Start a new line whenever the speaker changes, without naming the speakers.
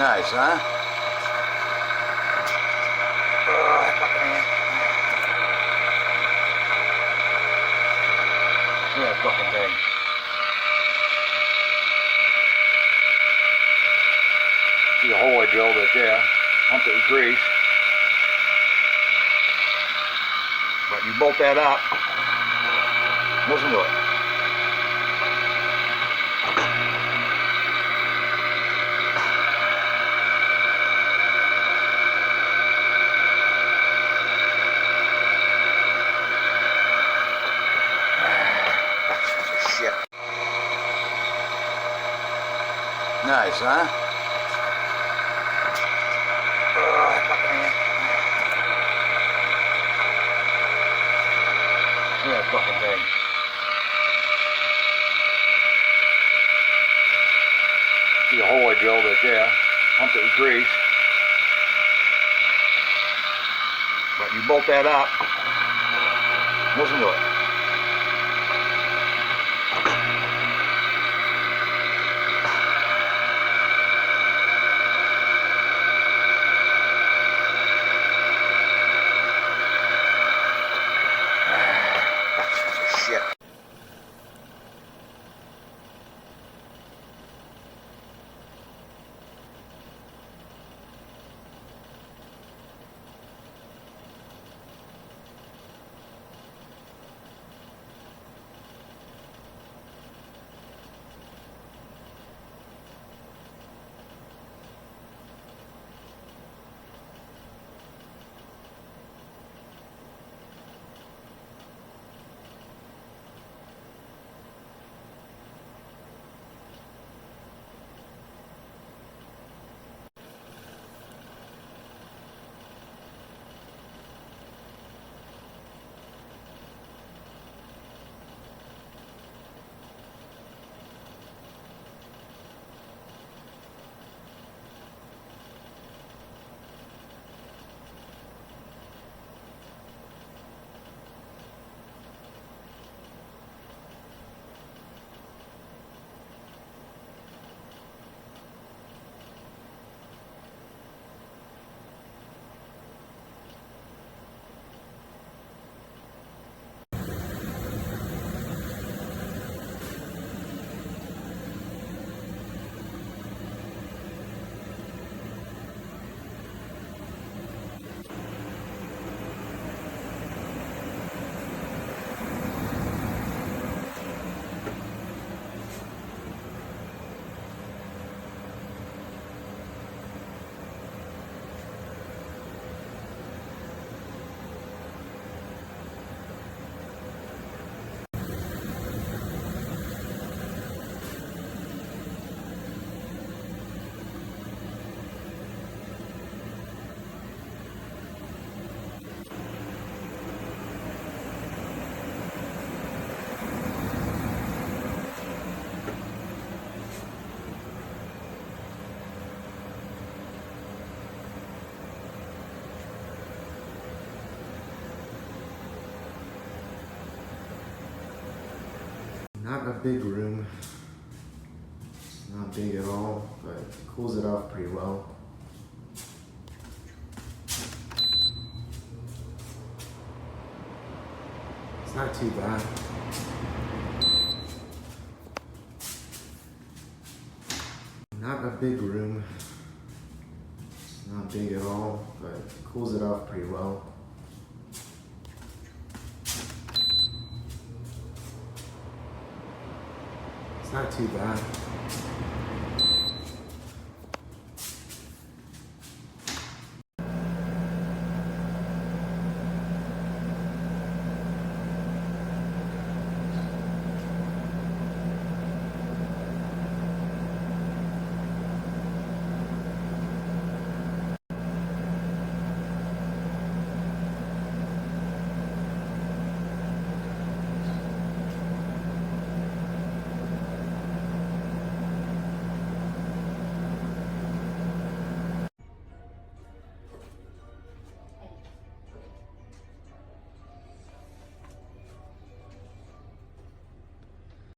Nice, huh? Yeah, fucking thing. See the hole I drilled right there. Pumped it with grease. But you bolt that up. Listen to it. Shit. Nice, huh? Yeah, fucking thing. See the hole I drilled right there. Pumped it with grease. But you bolt that up. Listen to it. Shit.
Not a big room. It's not big at all, but it cools it off pretty well. It's not too bad. Not a big room. It's not big at all, but it cools it off pretty well. It's not too bad.